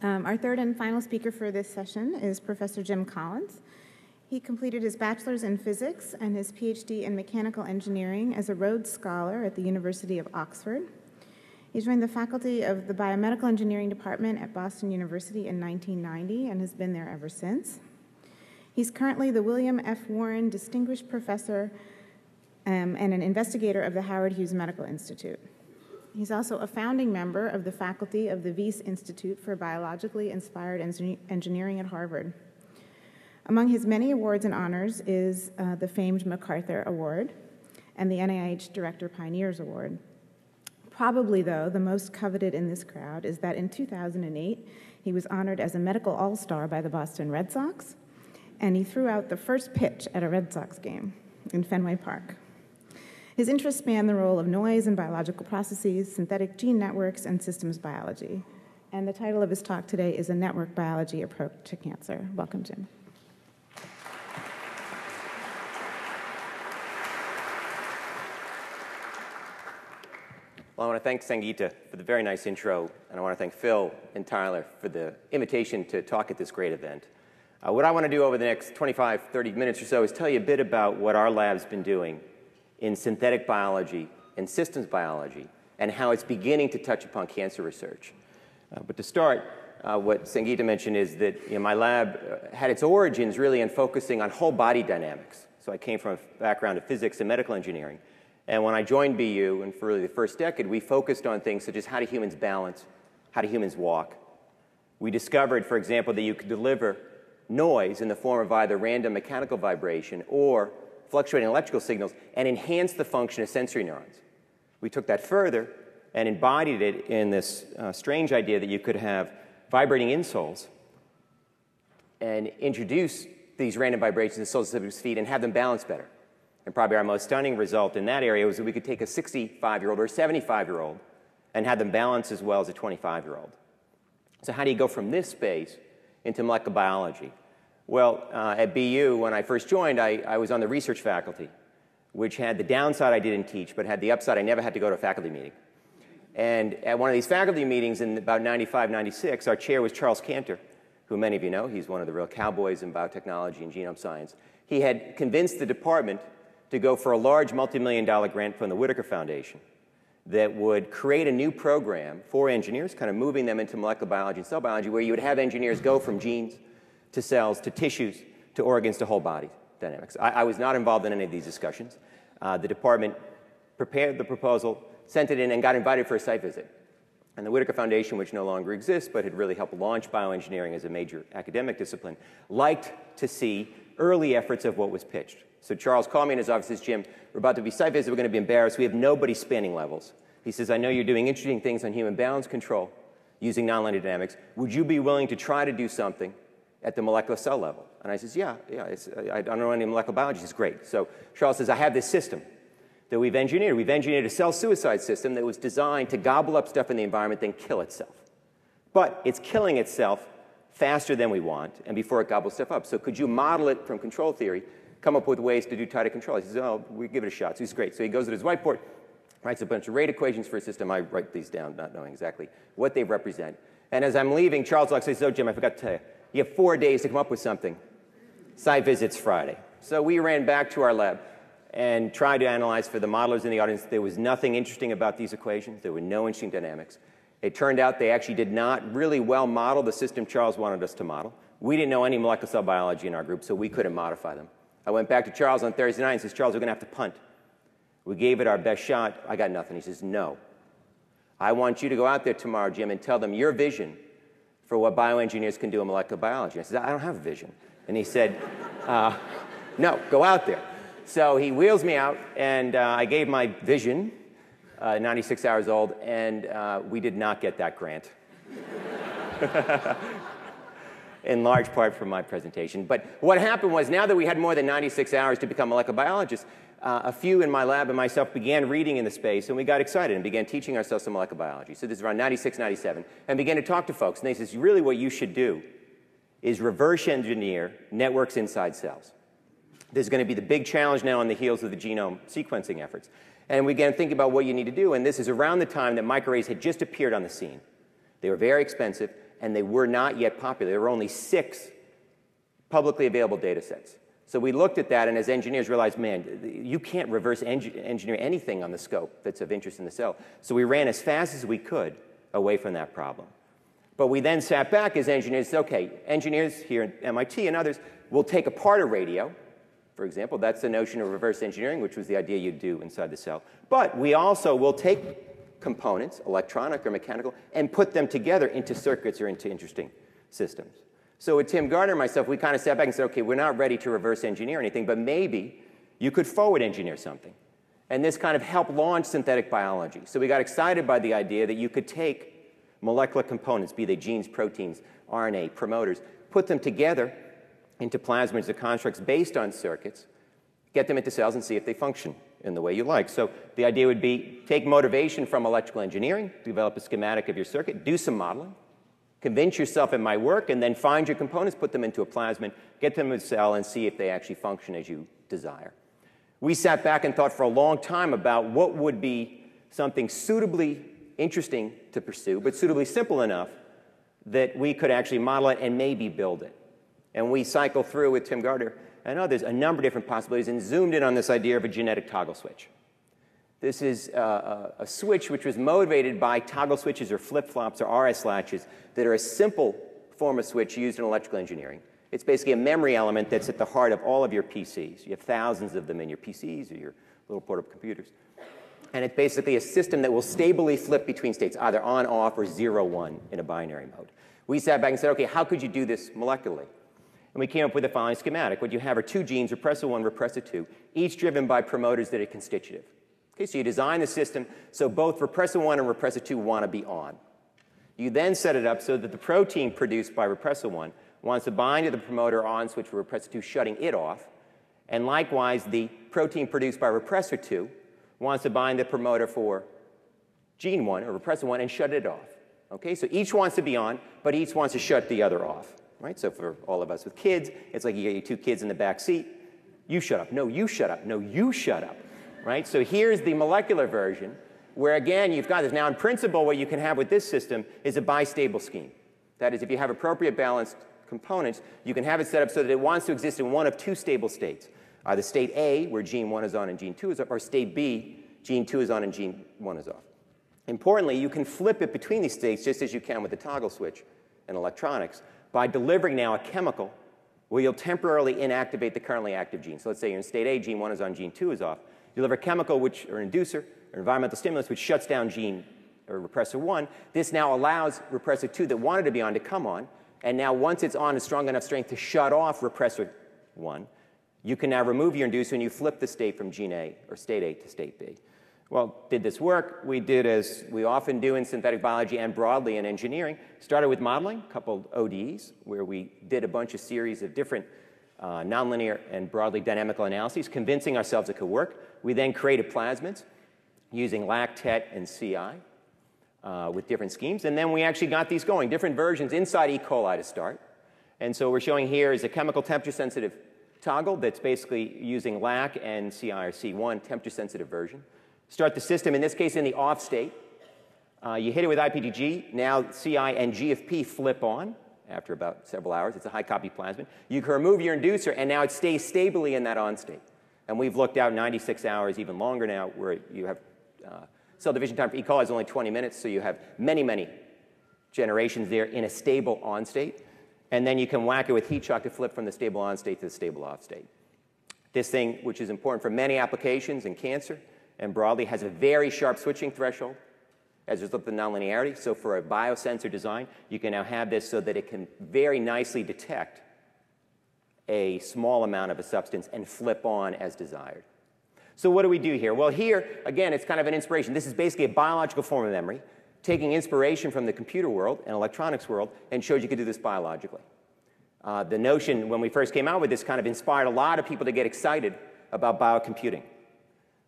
Our third and final speaker for this session is Professor Jim Collins. He completed his bachelor's in physics and his PhD in mechanical engineering as a Rhodes Scholar at the University of Oxford. He joined the faculty of the Biomedical Engineering Department at Boston University in 1990 and has been there ever since. He's currently the William F. Warren Distinguished Professor and an investigator of the Howard Hughes Medical Institute. He's also a founding member of the faculty of the Wyss Institute for Biologically Inspired Engineering at Harvard. Among his many awards and honors is the famed MacArthur Award and the NIH Director Pioneers Award. Probably, though, the most coveted in this crowd is that in 2008, he was honored as a medical all-star by the Boston Red Sox, and he threw out the first pitch at a Red Sox game in Fenway Park. His interests span the role of noise in biological processes, synthetic gene networks, and systems biology. And the title of his talk today is A Network Biology Approach to Cancer. Welcome, Jim. Well, I want to thank Sangeeta for the very nice intro, and I want to thank Phil and Tyler for the invitation to talk at this great event. What I want to do over the next 25, 30 minutes or so is tell you a bit about what our lab's been doing in synthetic biology and systems biology, and how it's beginning to touch upon cancer research. But to start, what Sangeeta mentioned is that my lab had its origins really in focusing on whole body dynamics. So I came from a background of physics and medical engineering. And when I joined BU, and for really the first decade, we focused on things such as how do humans balance, how do humans walk. We discovered, for example, that you could deliver noise in the form of either random mechanical vibration or fluctuating electrical signals and enhance the function of sensory neurons. We took that further and embodied it in this strange idea that you could have vibrating insoles and introduce these random vibrations to the soles of subjects' feet and have them balance better. And probably our most stunning result in that area was that we could take a 65-year-old or a 75-year-old and have them balance as well as a 25-year-old. So how do you go from this space into molecular biology? Well, at BU, when I first joined, I was on the research faculty, which had the downside I didn't teach, but had the upside I never had to go to a faculty meeting. And at one of these faculty meetings in about 95, 96, our chair was Charles Cantor, who many of you know. He's one of the real cowboys in biotechnology and genome science. He had convinced the department to go for a large multi-million-dollar grant from the Whitaker Foundation that would create a new program for engineers, kind of moving them into molecular biology and cell biology, where you would have engineers go from genes to cells, to tissues, to organs, to whole body dynamics. I was not involved in any of these discussions. The department prepared the proposal, sent it in, and got invited for a site visit. And the Whitaker Foundation, which no longer exists, but had really helped launch bioengineering as a major academic discipline, liked to see early efforts of what was pitched. So Charles called me in his office and says, Jim, we're about to be site visit, we're going to be embarrassed. We have nobody spanning levels. He says, I know you're doing interesting things on human balance control using nonlinear dynamics. Would you be willing to try to do something at the molecular cell level? And I says, yeah, I don't know any molecular biology. He says, great. So Charles says, I have this system that we've engineered. We've engineered a cell suicide system that was designed to gobble up stuff in the environment, then kill itself. But it's killing itself faster than we want and before it gobbles stuff up. So could you model it from control theory, come up with ways to do tighter control? He says, oh, we give it a shot. So he's great. So he goes to his whiteboard, writes a bunch of rate equations for a system. I write these down, not knowing exactly what they represent. And as I'm leaving, Charles Locke says, oh, Jim, I forgot to tell you, you have 4 days to come up with something. Site visit's Friday. So we ran back to our lab and tried to analyze for the modelers in the audience. There was nothing interesting about these equations. There were no interesting dynamics. It turned out they actually did not really well model the system Charles wanted us to model. We didn't know any molecular cell biology in our group, so we couldn't modify them. I went back to Charles on Thursday night and says, Charles, we're going to have to punt. We gave it our best shot. I got nothing. He says, no. I want you to go out there tomorrow, Jim, and tell them your vision for what bioengineers can do in molecular biology. I said, I don't have a vision. And he said, no, go out there. So he wheels me out, and I gave my vision, 96 hours old, and we did not get that grant. In large part from my presentation. But what happened was, now that we had more than 96 hours to become molecular biologists, a few in my lab and myself began reading in the space, and we got excited and began teaching ourselves some molecular biology. So this is around 96, 97, and began to talk to folks. And they said, really what you should do is reverse engineer networks inside cells. This is going to be the big challenge now on the heels of the genome sequencing efforts. And we began thinking about what you need to do, and this is around the time that microarrays had just appeared on the scene. They were very expensive, and they were not yet popular. There were only 6 publicly available data sets. So we looked at that, and as engineers realized, man, you can't reverse engineer anything on the scope that's of interest in the cell. So we ran as fast as we could away from that problem. But we then sat back as engineers and said, okay, engineers here at MIT and others will take apart a radio, for example. That's the notion of reverse engineering, which was the idea you'd do inside the cell. But we also will take components, electronic or mechanical, and put them together into circuits or into interesting systems. So with Tim Gardner and myself, we kind of sat back and said, okay, we're not ready to reverse engineer anything, but maybe you could forward engineer something. And this kind of helped launch synthetic biology. So we got excited by the idea that you could take molecular components, be they genes, proteins, RNA, promoters, put them together into plasmids or constructs based on circuits, get them into cells and see if they function in the way you like. So the idea would be take motivation from electrical engineering, develop a schematic of your circuit, do some modeling, convince yourself it might work, and then find your components, put them into a plasmid, get them in a cell, and see if they actually function as you desire. We sat back and thought for a long time about what would be something suitably interesting to pursue, but suitably simple enough that we could actually model it and maybe build it. And we cycled through with Tim Gardner and others a number of different possibilities and zoomed in on this idea of a genetic toggle switch. This is a switch which was motivated by toggle switches or flip-flops or RS latches that are a simple form of switch used in electrical engineering. It's basically a memory element that's at the heart of all of your PCs. You have thousands of them in your PCs or your little portable computers. And it's basically a system that will stably flip between states, either on, off, or 0, 1 in a binary mode. We sat back and said, okay, how could you do this molecularly? And we came up with the following schematic. What you have are 2 genes, repressor 1, repressor 2, each driven by promoters that are constitutive. Okay, so you design the system so both repressor 1 and repressor 2 want to be on. You then set it up so that the protein produced by repressor 1 wants to bind to the promoter on switch for repressor 2, shutting it off. And likewise, the protein produced by repressor 2 wants to bind the promoter for gene 1 or repressor 1 and shut it off. Okay, so each wants to be on, but each wants to shut the other off. Right? So for all of us with kids, it's like you get your 2 kids in the back seat. You shut up. No, you shut up. No, you shut up. Right? So here's the molecular version where, again, you've got this. Now, in principle, what you can have with this system is a bistable scheme. That is, if you have appropriate balanced components, you can have it set up so that it wants to exist in one of 2 stable states. Either state A, where gene 1 is on and gene 2 is off, or state B, gene 2 is on and gene 1 is off. Importantly, you can flip it between these states just as you can with the toggle switch in electronics by delivering now a chemical where you'll temporarily inactivate the currently active gene. So let's say you're in state A, gene 1 is on, gene 2 is off. You deliver a chemical, or an inducer, or environmental stimulus, which shuts down gene or repressor 1. This now allows repressor 2 that wanted to be on to come on. And now once it's on, it's strong enough strength to shut off repressor 1. You can now remove your inducer, and you flip the state from gene A, or state A, to state B. Well, did this work? We did as we often do in synthetic biology and broadly in engineering. Started with modeling, a couple ODEs, where we did a bunch of series of different nonlinear and broadly dynamical analyses, convincing ourselves it could work. We then created plasmids using LAC, TET, and CI with different schemes. And then we actually got these going, different versions inside E. coli to start. And so what we're showing here is a chemical temperature-sensitive toggle that's basically using LAC and CI or C1, temperature-sensitive version. Start the system, in this case, in the off state. You hit it with IPTG. Now CI and GFP flip on after about several hours. It's a high-copy plasmid. You can remove your inducer, and now it stays stably in that on state. And we've looked out 96 hours, even longer now, where you have cell division time for E. coli is only 20 minutes, so you have many, many generations there in a stable on state. And then you can whack it with heat shock to flip from the stable on state to the stable off state. This thing, which is important for many applications in cancer and broadly, has a very sharp switching threshold as a result of the nonlinearity. So for a biosensor design, you can now have this so that it can very nicely detect a small amount of a substance and flip on as desired. So what do we do here? Well, here, again, it's kind of an inspiration. This is basically a biological form of memory, taking inspiration from the computer world and electronics world, and showed you could do this biologically. The notion, when we first came out with this, kind of inspired a lot of people to get excited about biocomputing.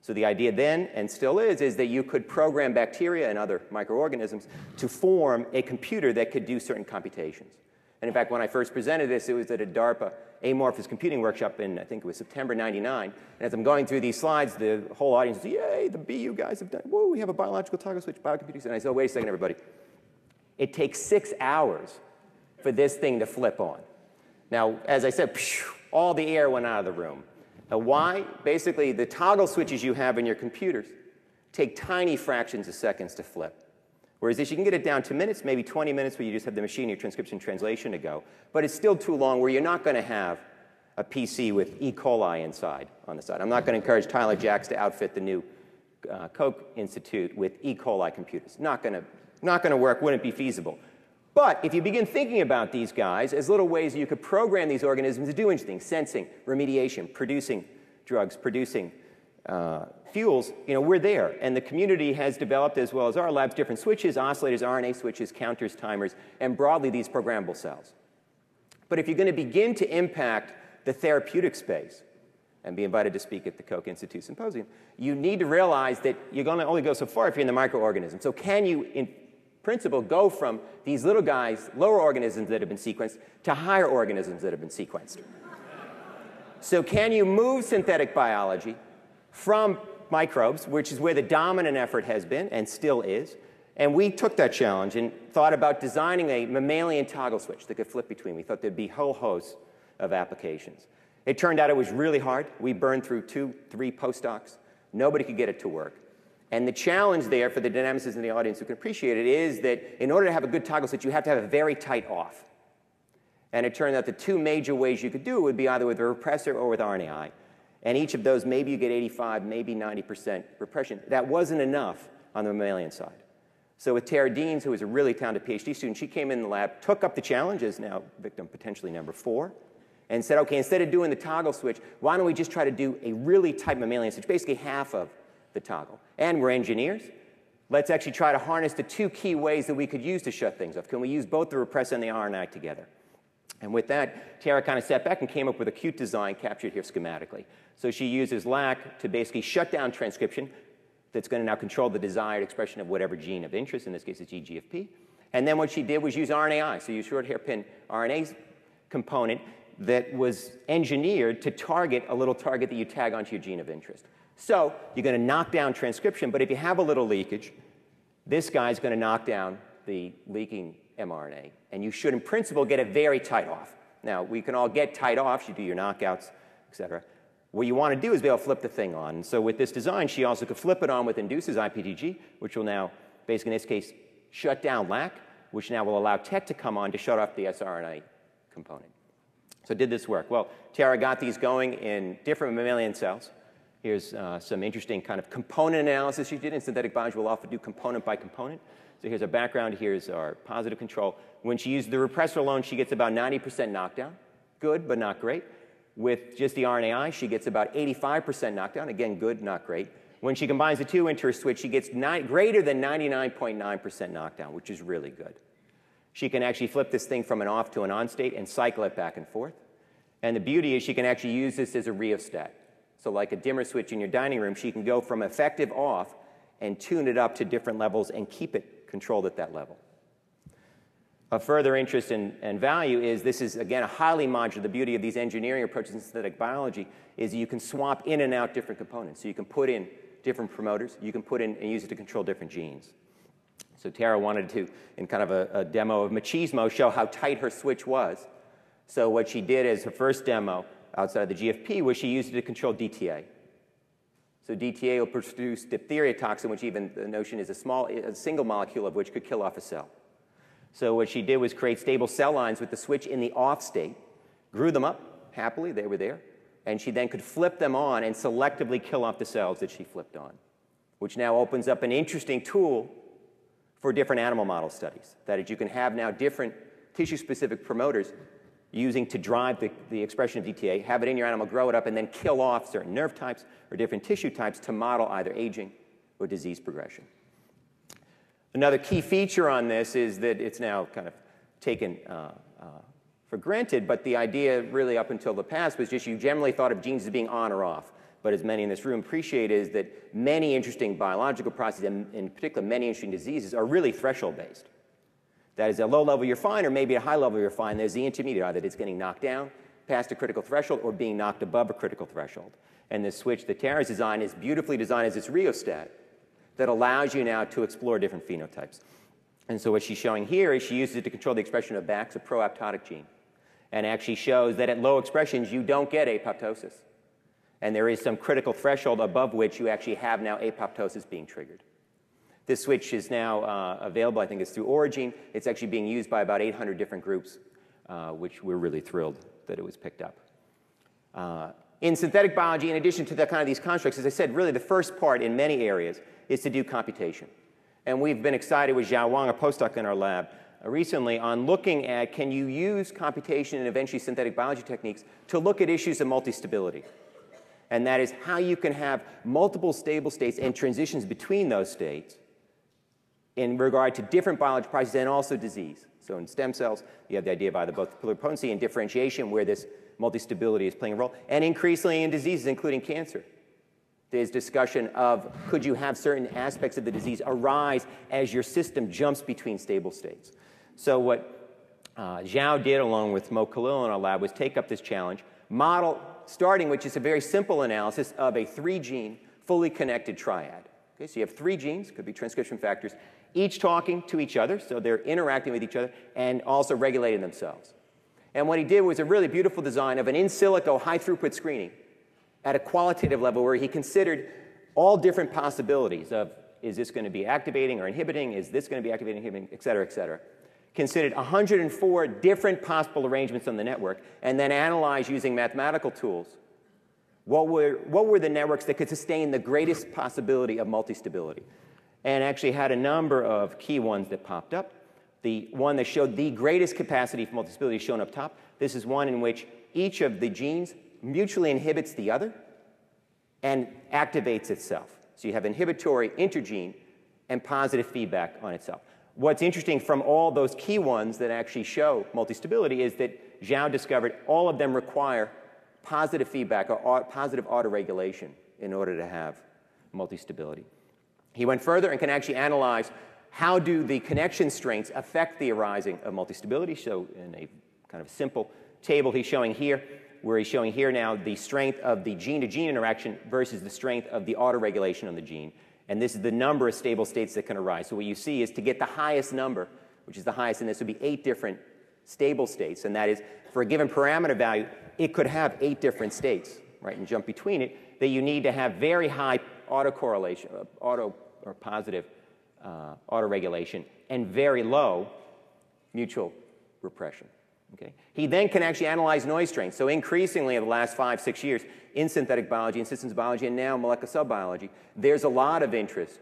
So the idea then, and still is that you could program bacteria and other microorganisms to form a computer that could do certain computations. And in fact, when I first presented this, it was at a DARPA amorphous computing workshop in, I think it was September 99. And as I'm going through these slides, the whole audience is, yay, the BU guys have done, whoa, we have a biological toggle switch biocomputing. And I said, oh, wait a second, everybody. It takes 6 hours for this thing to flip on. Now, as I said, all the air went out of the room. Now, why? Basically, the toggle switches you have in your computers take tiny fractions of seconds to flip. Whereas if you can get it down to minutes, maybe 20 minutes where you just have the machine, your transcription, translation to go. But it's still too long where you're not going to have a PC with E. coli inside on the side. I'm not going to encourage Tyler Jacks to outfit the new Koch Institute with E. coli computers. Not going to work, wouldn't be feasible. But if you begin thinking about these guys as little ways you could program these organisms to do interesting, sensing, remediation, producing drugs, producing fuels, we're there. And the community has developed, as well as our labs, different switches, oscillators, RNA switches, counters, timers, and broadly these programmable cells. But if you're going to begin to impact the therapeutic space and be invited to speak at the Koch Institute Symposium, you need to realize that you're going to only go so far if you're in the microorganism. So can you, in principle, go from these little guys, lower organisms that have been sequenced, to higher organisms that have been sequenced? So can you move synthetic biology from microbes, which is where the dominant effort has been and still is, and we took that challenge and thought about designing a mammalian toggle switch that could flip between. We thought there'd be a whole host of applications. It turned out it was really hard. We burned through 2, 3 postdocs. Nobody could get it to work. And the challenge there for the dynamicists in the audience who can appreciate it is that in order to have a good toggle switch, you have to have a very tight off. And it turned out the 2 major ways you could do it would be either with a repressor or with RNAi. And each of those, maybe you get 85, maybe 90% repression. That wasn't enough on the mammalian side. So with Tara Deans, who was a really talented PhD student, she came in the lab, took up the challenge, as now victim potentially number 4, and said, OK, instead of doing the toggle switch, why don't we just try to do a really tight mammalian switch, basically half of the toggle. And we're engineers. Let's actually try to harness the 2 key ways that we could use to shut things off. Can we use both the repressor and the RNAi together? And with that, Tara kind of sat back and came up with a cute design captured here schematically. So she uses LAC to basically shut down transcription that's going to now control the desired expression of whatever gene of interest, in this case it's GGFP. And then what she did was use RNAi, so use short hairpin RNA component that was engineered to target a little target that you tag onto your gene of interest. So you're going to knock down transcription, but if you have a little leakage, this guy's going to knock down the leaking mRNA. And you should, in principle, get a very tight off. Now, we can all get tight offs. You do your knockouts, et cetera. What you want to do is be able to flip the thing on. And so with this design, she also could flip it on with induces IPTG, which will now, basically in this case, shut down LAC, which now will allow TET to come on to shut off the siRNA component. So did this work? Well, Tara got these going in different mammalian cells. Here's some interesting kind of component analysis she did. In synthetic biology, we'll often do component by component. So here's our background. Here's our positive control. When she used the repressor alone, she gets about 90% knockdown. Good, but not great. With just the RNAi, she gets about 85% knockdown. Again, good, not great. When she combines the 2 into her switch, she gets greater than 99.9% knockdown, which is really good. She can actually flip this thing from an off to an on state and cycle it back and forth. And the beauty is she can actually use this as a rheostat. So like a dimmer switch in your dining room, she can go from effective off and tune it up to different levels and keep it controlled at that level. Of further interest and value is this is, again, a highly modular. The beauty of these engineering approaches in synthetic biology is you can swap in and out different components. So you can put in different promoters. You can put in and use it to control different genes. So Tara wanted to, in kind of a demo of machismo, show how tight her switch was. So what she did as her first demo outside of the GFP was she used it to control DTA. So DTA will produce diphtheria toxin, which even the notion is a single molecule of which could kill off a cell. So what she did was create stable cell lines with the switch in the off state, grew them up happily, they were there, and she then could flip them on and selectively kill off the cells that she flipped on, which now opens up an interesting tool for different animal model studies. That is, you can have now different tissue-specific promoters using to drive the expression of DTA, have it in your animal, grow it up, and then kill off certain nerve types or different tissue types to model either aging or disease progression. Another key feature on this is that it's now kind of taken for granted, but the idea really up until the past was just you generally thought of genes as being on or off. But as many in this room appreciate is that many interesting biological processes, and in particular many interesting diseases, are really threshold-based. That is, at a low level you're fine, or maybe at a high level you're fine. There's the intermediate, either it's getting knocked down past a critical threshold or being knocked above a critical threshold. And this switch that Tara's designed is beautifully designed as its rheostat that allows you now to explore different phenotypes. And so what she's showing here is she uses it to control the expression of BAX, a pro-apoptotic gene, and actually shows that at low expressions you don't get apoptosis. And there is some critical threshold above which you actually have now apoptosis being triggered. This switch is now available, I think it's through Origin. It's actually being used by about 800 different groups, which we're really thrilled that it was picked up. In synthetic biology, in addition to these constructs, as I said, really the first part in many areas is to do computation. And we've been excited with Xiao Wang, a postdoc in our lab, recently on looking at can you use computation and eventually synthetic biology techniques to look at issues of multi-stability. And that is how you can have multiple stable states and transitions between those states in regard to different biological processes and also disease. So in stem cells, you have the idea of either both pluripotency and differentiation where this multi-stability is playing a role. And increasingly in diseases, including cancer, there's discussion of could you have certain aspects of the disease arise as your system jumps between stable states. So what Xiao did along with Mo Khalil in our lab was take up this challenge, model starting with just a very simple analysis of a 3-gene, fully connected triad. Okay, so you have 3 genes, could be transcription factors, each talking to each other, so they're interacting with each other, and also regulating themselves. And what he did was a really beautiful design of an in silico high-throughput screening at a qualitative level where he considered all different possibilities of is this going to be activating or inhibiting, is this going to be activating, inhibiting, et cetera, et cetera. Considered 104 different possible arrangements on the network, and then analyzed using mathematical tools what were the networks that could sustain the greatest possibility of multi-stability. And actually had a number of key ones that popped up. The one that showed the greatest capacity for multi-stability is shown up top. This is one in which each of the genes mutually inhibits the other and activates itself. So you have inhibitory intergene and positive feedback on itself. What's interesting from all those key ones that actually show multi-stability is that Xiao discovered all of them require positive feedback or positive autoregulation in order to have multi-stability. He went further and can actually analyze how do the connection strengths affect the arising of multi-stability. So in a kind of simple table he's showing here, where he's showing here now the strength of the gene-to-gene interaction versus the strength of the autoregulation on the gene. And this is the number of stable states that can arise. So what you see is to get the highest number, which is the highest in this would be 8 different stable states. And that is, for a given parameter value, it could have 8 different states, right, and jump between it, that you need to have very high autocorrelation, positive autoregulation, and very low mutual repression. Okay? He then can actually analyze noise strength. So increasingly in the last 5, 6 years in synthetic biology and systems biology and now molecular cell biology, there's a lot of interest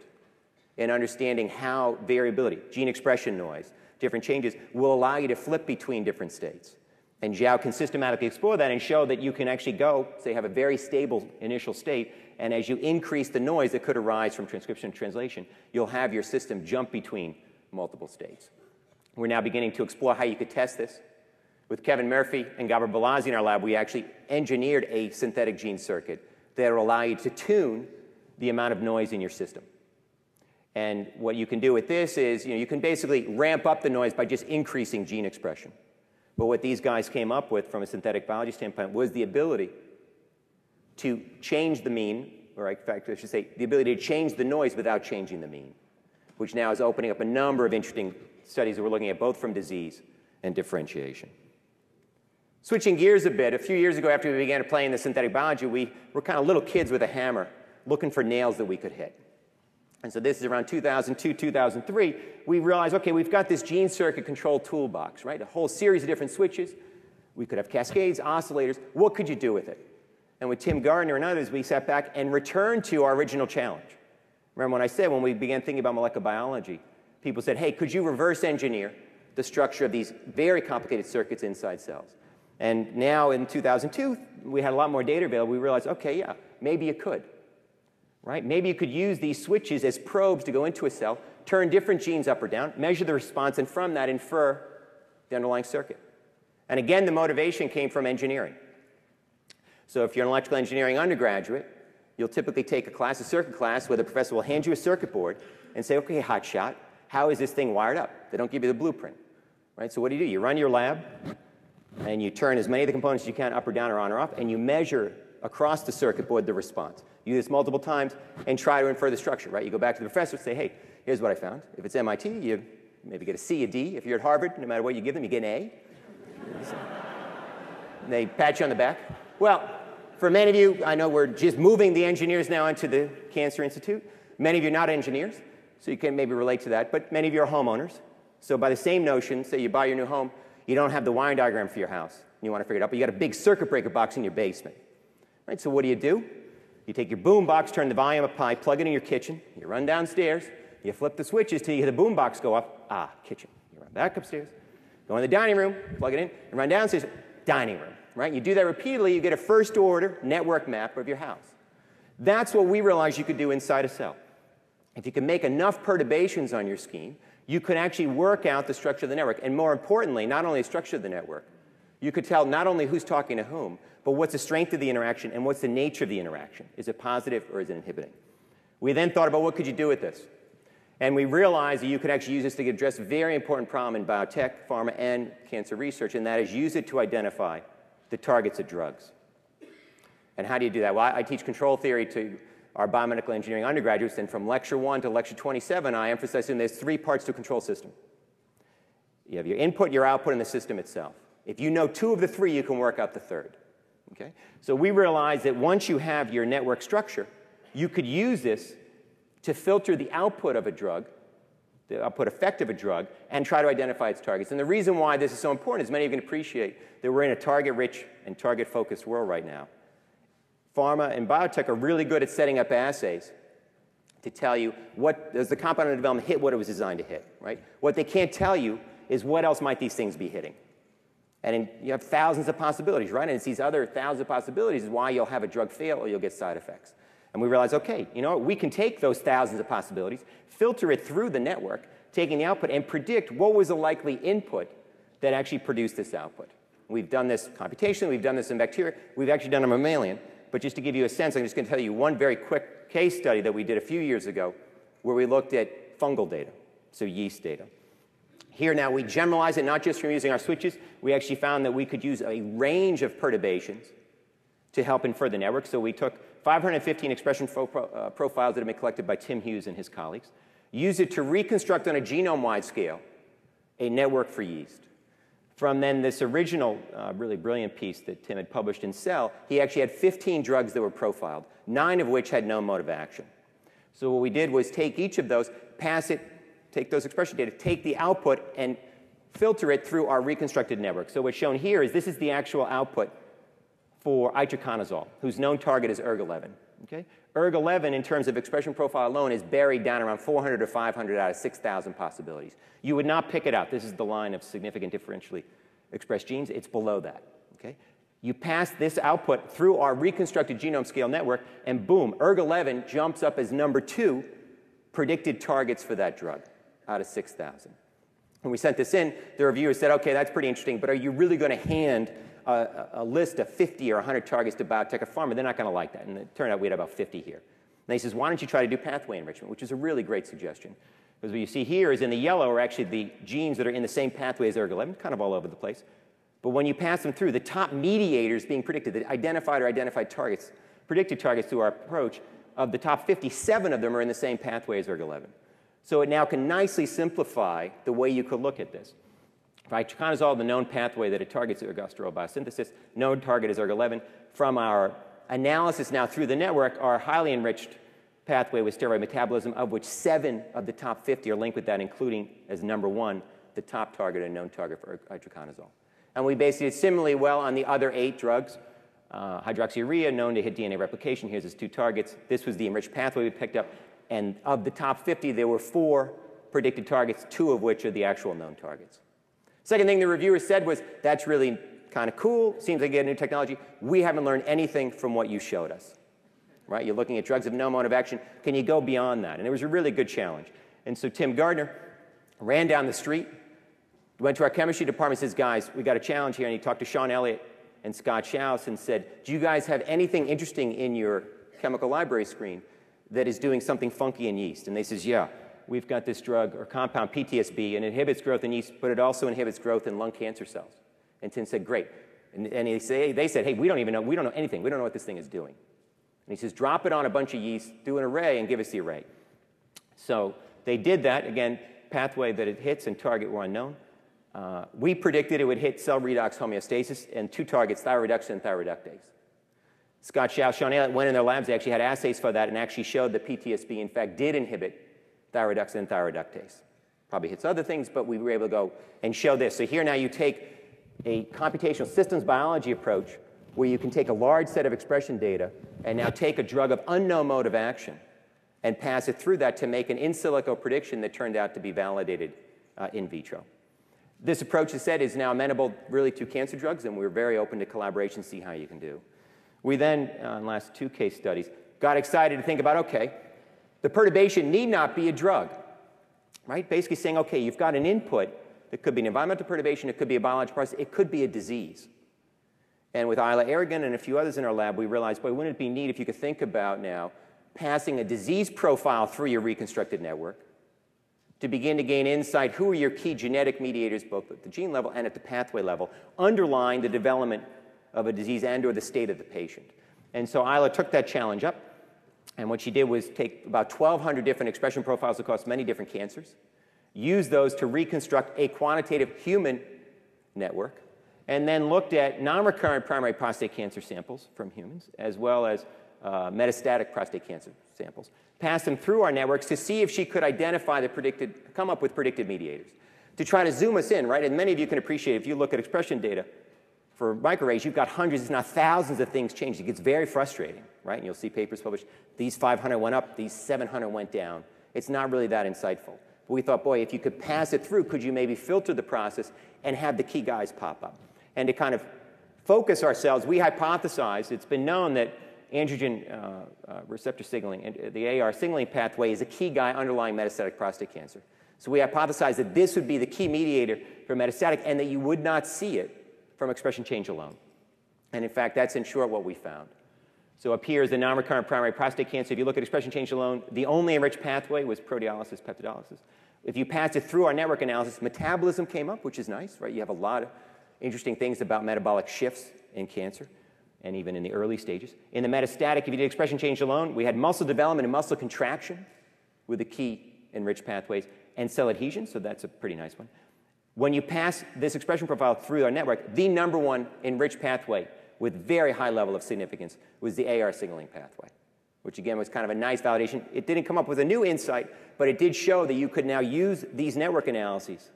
in understanding how variability, gene expression noise, different changes will allow you to flip between different states. And Xiao can systematically explore that and show that you can actually go, say, have a very stable initial state, and as you increase the noise that could arise from transcription and translation, you'll have your system jump between multiple states. We're now beginning to explore how you could test this. With Kevin Murphy and Gabor Balazzi in our lab, we actually engineered a synthetic gene circuit that will allow you to tune the amount of noise in your system. And what you can do with this is, you can basically ramp up the noise by just increasing gene expression. But what these guys came up with from a synthetic biology standpoint was the ability to change the mean, or in fact, I should say, the ability to change the noise without changing the mean, which now is opening up a number of interesting studies that we're looking at both from disease and differentiation. Switching gears a bit, a few years ago after we began playing the synthetic biology, we were kind of little kids with a hammer looking for nails that we could hit. And so this is around 2002, 2003. We realized, okay, we've got this gene circuit control toolbox, right? A whole series of different switches. We could have cascades, oscillators. What could you do with it? And with Tim Gardner and others, we sat back and returned to our original challenge. Remember when I said when we began thinking about molecular biology, people said, hey, could you reverse engineer the structure of these very complicated circuits inside cells? And now in 2002, we had a lot more data available. We realized, okay, yeah, maybe you could. Right? Maybe you could use these switches as probes to go into a cell, turn different genes up or down, measure the response, and from that infer the underlying circuit. And again, the motivation came from engineering. So if you're an electrical engineering undergraduate, you'll typically take a class, a circuit class, where the professor will hand you a circuit board and say, okay, hotshot, how is this thing wired up? They don't give you the blueprint. Right? So what do? You run your lab, and you turn as many of the components as you can up or down or on or off, and you measure across the circuit board the response. You do this multiple times and try to infer the structure, right? You go back to the professor and say, hey, here's what I found. If it's MIT, you maybe get a C, a D. If you're at Harvard, no matter what you give them, you get an A. And they pat you on the back. Well, for many of you, I know we're just moving the engineers now into the Cancer Institute. Many of you are not engineers, so you can maybe relate to that, but many of you are homeowners. So by the same notion, say you buy your new home, you don't have the wiring diagram for your house, and you want to figure it out, but you got a big circuit breaker box in your basement. Right, so what do? You take your boom box, turn the volume up high, plug it in your kitchen, you run downstairs, you flip the switches till you hear the boom box go up, kitchen. You run back upstairs, go in the dining room, plug it in, and run downstairs, dining room. Right? You do that repeatedly, you get a first-order network map of your house. That's what we realized you could do inside a cell. If you can make enough perturbations on your scheme, you could actually work out the structure of the network. And more importantly, not only the structure of the network, you could tell not only who's talking to whom, but what's the strength of the interaction and what's the nature of the interaction. Is it positive or is it inhibiting? We then thought about what could you do with this. And we realized that you could actually use this to address a very important problem in biotech, pharma, and cancer research, and that is use it to identify the targets of drugs. And how do you do that? Well, I teach control theory to our biomedical engineering undergraduates, and from lecture 1 to lecture 27, I emphasize that there's 3 parts to a control system. You have your input, your output, and the system itself. If you know 2 of the 3, you can work out the 3rd. Okay? So we realized that once you have your network structure, you could use this to filter the output of a drug, the output effect of a drug, and try to identify its targets. And the reason why this is so important is many of you can appreciate that we're in a target-rich and target-focused world right now. Pharma and biotech are really good at setting up assays to tell you what does the compound under development hit what it was designed to hit, right? What they can't tell you is what else might these things be hitting. And you have thousands of possibilities, right? And it's these other thousands of possibilities is why you'll have a drug fail or you'll get side effects. And we realized, okay, you know what? We can take those thousands of possibilities, filter it through the network, taking the output, and predict what was the likely input that actually produced this output. We've done this computationally, we've done this in bacteria, we've actually done it in mammalian. But just to give you a sense, I'm just going to tell you one very quick case study that we did a few years ago where we looked at fungal data, so yeast data. Here now we generalize it not just from using our switches, we actually found that we could use a range of perturbations to help infer the network. So we took 515 expression profiles that have been collected by Tim Hughes and his colleagues, used it to reconstruct on a genome-wide scale a network for yeast. From then this original really brilliant piece that Tim had published in Cell, he actually had 15 drugs that were profiled, 9 of which had no mode of action. So what we did was take each of those, pass it, take those expression data, take the output, and filter it through our reconstructed network. So what's shown here is this is the actual output for itraconazole, whose known target is ERG11. Okay? ERG11, in terms of expression profile alone, is buried down around 400 or 500 out of 6,000 possibilities. You would not pick it out. This is the line of significant differentially expressed genes. It's below that. Okay? You pass this output through our reconstructed genome scale network, and boom, ERG11 jumps up as number 2 predicted targets for that drug out of 6,000. When we sent this in, the reviewers said, okay, that's pretty interesting, but are you really going to hand a list of 50 or 100 targets to biotech or pharma? They're not going to like that. And it turned out we had about 50 here. And he says, why don't you try to do pathway enrichment, which is a really great suggestion. Because what you see here is in the yellow are actually the genes that are in the same pathway as ERG11, kind of all over the place. But when you pass them through, the top mediators being predicted, the identified targets, predicted targets through our approach, of the top 57 of them are in the same pathway as ERG11. So it now can nicely simplify the way you could look at this. Itraconazole, the known pathway that it targets ergosterol biosynthesis, known target is ERG11. From our analysis now through the network, our highly enriched pathway with steroid metabolism, of which 7 of the top 50 are linked with that, including as number 1, the top target and known target for itraconazole. And we basically did similarly well on the other 8 drugs. Hydroxyurea, known to hit DNA replication. Here's its 2 targets. This was the enriched pathway we picked up. And of the top 50, there were 4 predicted targets, 2 of which are the actual known targets. Second thing the reviewers said was, that's really kind of cool, seems like a new technology. We haven't learned anything from what you showed us. Right? You're looking at drugs of no mode of action. Can you go beyond that? And it was a really good challenge. And so Tim Gardner ran down the street, went to our chemistry department, and says, guys, we got a challenge here. And he talked to Sean Elliott and Scott Schaus and said, do you guys have anything interesting in your chemical library screen that is doing something funky in yeast? And they says, yeah, we've got this drug or compound PTSB, and it inhibits growth in yeast, but it also inhibits growth in lung cancer cells. And Tim said, great. And they said, hey, we don't know anything. We don't know what this thing is doing. And he says, drop it on a bunch of yeast, do an array, and give us the array. So they did that. Again, pathway that it hits and target were unknown. We predicted it would hit cell redox homeostasis and two targets, thyroreductin and thyroreductase. Scott Shao, Sean Elliott went in their labs. They actually had assays for that and actually showed that PTSB, in fact, did inhibit thyroreductin and thyroreductase. Probably hits other things, but we were able to go and show this. So here now you take a computational systems biology approach where you can take a large set of expression data and now take a drug of unknown mode of action and pass it through that to make an in silico prediction that turned out to be validated in vitro. This approach, as said, is now amenable really to cancer drugs, and we're very open to collaboration to see how you can do. We then, in the last two case studies, got excited to think about, okay, the perturbation need not be a drug, right? Basically saying, okay, you've got an input that could be an environmental perturbation, it could be a biological process, it could be a disease. And with Isla Aragon and a few others in our lab, we realized, boy, wouldn't it be neat if you could think about now passing a disease profile through your reconstructed network to begin to gain insight who are your key genetic mediators, both at the gene level and at the pathway level, underlying the development of a disease and or the state of the patient. And so Isla took that challenge up, and what she did was take about 1,200 different expression profiles across many different cancers, use those to reconstruct a quantitative human network, and then looked at non-recurrent primary prostate cancer samples from humans, as well as metastatic prostate cancer samples, passed them through our networks to see if she could identify the predicted, come up with predicted mediators, to try to zoom us in, right? And many of you can appreciate, if you look at expression data for microarrays, you've got hundreds, if not thousands of things changed. It gets very frustrating, right? And you'll see papers published, these 500 went up, these 700 went down. It's not really that insightful. But we thought, boy, if you could pass it through, could you maybe filter the process and have the key guys pop up? And to kind of focus ourselves, we hypothesized, it's been known that androgen receptor signaling, the AR signaling pathway, is a key guy underlying metastatic prostate cancer. So we hypothesized that this would be the key mediator for metastatic and that you would not see it from expression change alone. And in fact, that's in short what we found. So up here is the non-recurrent primary prostate cancer. If you look at expression change alone, the only enriched pathway was proteolysis, peptidolysis. If you passed it through our network analysis, metabolism came up, which is nice, right? You have a lot of interesting things about metabolic shifts in cancer, and even in the early stages. In the metastatic, if you did expression change alone, we had muscle development and muscle contraction with the key enriched pathways, and cell adhesion, so that's a pretty nice one. When you pass this expression profile through our network, the number one enriched pathway with very high level of significance was the AR signaling pathway, which again was kind of a nice validation. It didn't come up with a new insight, but it did show that you could now use these network analyses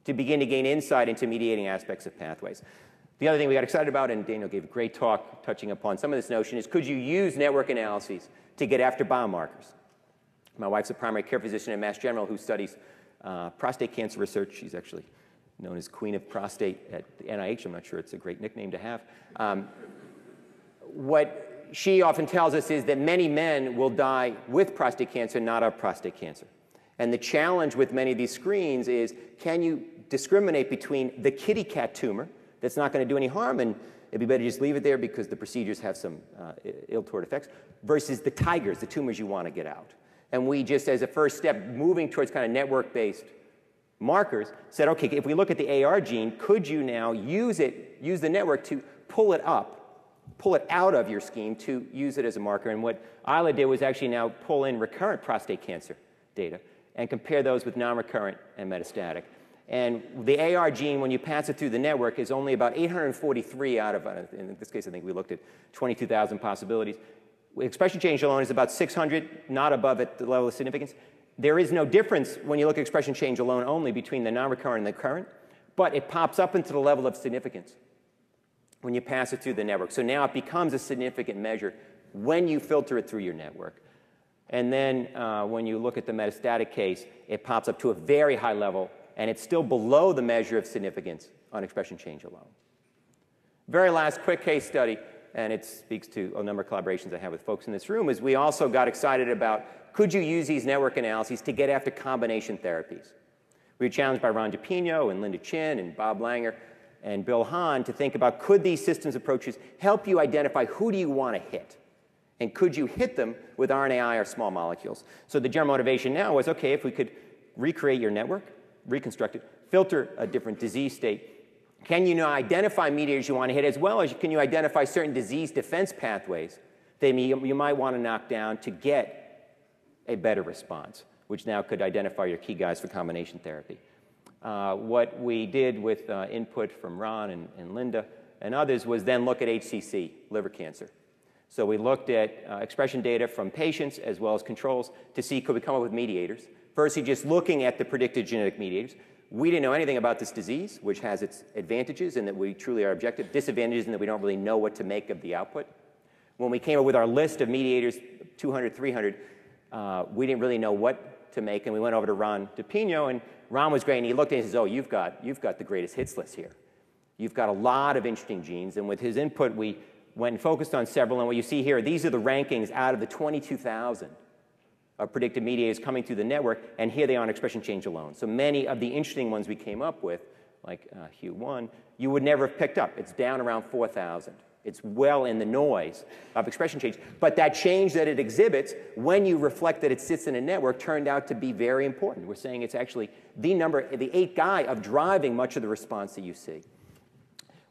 to begin to gain insight into mediating aspects of pathways. The other thing we got excited about, and Daniel gave a great talk touching upon some of this notion, is could you use network analyses to get after biomarkers? My wife's a primary care physician at Mass General who studies prostate cancer research. She's actually known as Queen of Prostate at the NIH. I'm not sure it's a great nickname to have. What she often tells us is that many men will die with prostate cancer, not of prostate cancer. And the challenge with many of these screens is, can you discriminate between the kitty cat tumor that's not going to do any harm, and it'd be better to just leave it there because the procedures have some ill-toward effects, versus the tigers, the tumors you want to get out. And we just, as a first step, moving towards kind of network-based markers, said, okay, if we look at the AR gene, could you now use the network to pull it up, pull it out of your scheme to use it as a marker? And what Isla did was actually now pull in recurrent prostate cancer data and compare those with non-recurrent and metastatic. And the AR gene, when you pass it through the network, is only about 843 out of, in this case, I think we looked at 22,000 possibilities. Expression change alone is about 600, not above at the level of significance. There is no difference when you look at expression change alone only between the non-recurrent and the current, but it pops up into the level of significance when you pass it through the network. So now it becomes a significant measure when you filter it through your network. And then when you look at the metastatic case, it pops up to a very high level, and it's still below the measure of significance on expression change alone. Very last quick case study, and it speaks to a number of collaborations I have with folks in this room, is we also got excited about, could you use these network analyses to get after combination therapies? We were challenged by Ron DePino and Linda Chin and Bob Langer and Bill Hahn to think about, could these systems approaches help you identify who do you want to hit? And could you hit them with RNAi or small molecules? So the general motivation now was, okay, if we could recreate your network, reconstruct it, filter a different disease state, can you now identify mediators you want to hit, as well as can you identify certain disease defense pathways that you might want to knock down to get a better response? which now could identify your key guys for combination therapy. What we did with input from Ron and Linda and others was then look at HCC, liver cancer. So we looked at expression data from patients as well as controls to see could we come up with mediators. Firstly, just looking at the predicted genetic mediators. We didn't know anything about this disease, which has its advantages in that we truly are objective, disadvantages in that we don't really know what to make of the output. When we came up with our list of mediators, 200, 300, we didn't really know what to make, and we went over to Ron DePino, and Ron was great, and he looked at it and he says, oh, you've got the greatest hits list here. You've got a lot of interesting genes, and with his input, we went and focused on several, and what you see here, these are the rankings out of the 22,000 of predicted mediators coming through the network, and here they are on expression change alone. So many of the interesting ones we came up with, like HUE1, you would never have picked up. It's down around 4,000. It's well in the noise of expression change. But that change that it exhibits, when you reflect that it sits in a network, turned out to be very important. We're saying it's actually the 8th guy of driving much of the response that you see.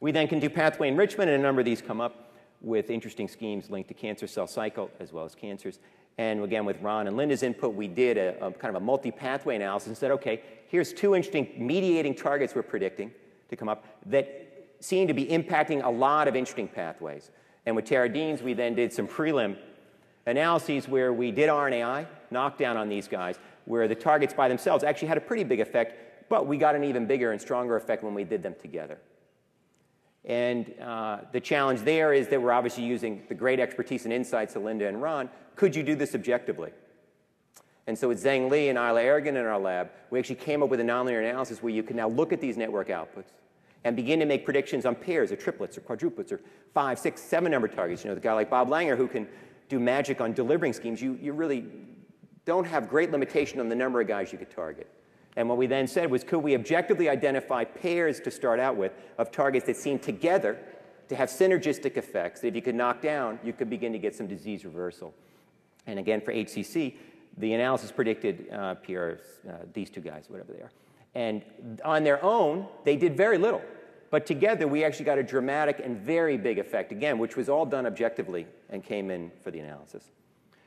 We then can do pathway enrichment, and a number of these come up with interesting schemes linked to cancer cell cycle as well as cancers. And again, with Ron and Linda's input, we did a kind of a multi-pathway analysis and said, okay, here's 2 interesting mediating targets we're predicting to come up that seem to be impacting a lot of interesting pathways. And with Tara Deans, we then did some prelim analyses where we did RNAi, knockdown on these guys, where the targets by themselves actually had a pretty big effect, but we got an even bigger and stronger effect when we did them together. And the challenge there is that we're obviously using the great expertise and insights of Linda and Ron. Could you do this objectively? And so with Zheng Li and Isla Aragon in our lab, we actually came up with a nonlinear analysis where you can now look at these network outputs and begin to make predictions on pairs or triplets or quadruplets or 5, 6, 7 number targets. You know, the guy like Bob Langer who can do magic on delivering schemes, you really don't have great limitation on the number of guys you could target. And what we then said was, could we objectively identify pairs to start out with of targets that seem together to have synergistic effects that if you could knock down, you could begin to get some disease reversal. And again, for HCC, the analysis predicted PRs, these 2 guys, whatever they are. And on their own, they did very little. But together, we actually got a dramatic and very big effect, again, which was all done objectively and came in for the analysis.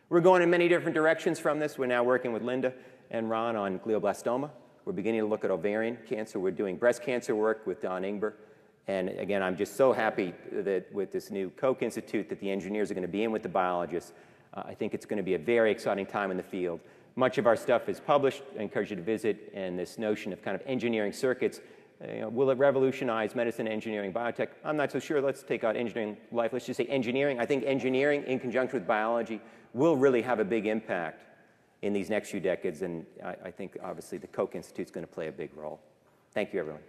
We're going in many different directions from this. We're now working with Linda and Ron on glioblastoma. We're beginning to look at ovarian cancer. We're doing breast cancer work with Don Ingber. And again, I'm just so happy that with this new Koch Institute that the engineers are going to be in with the biologists. I think it's going to be a very exciting time in the field. Much of our stuff is published. I encourage you to visit. And this notion of kind of engineering circuits, will it revolutionize medicine, engineering, biotech? I'm not so sure. Let's take out engineering life. Let's just say engineering. I think engineering in conjunction with biology will really have a big impact in these next few decades. And I think, obviously, the Koch Institute is going to play a big role. Thank you, everyone.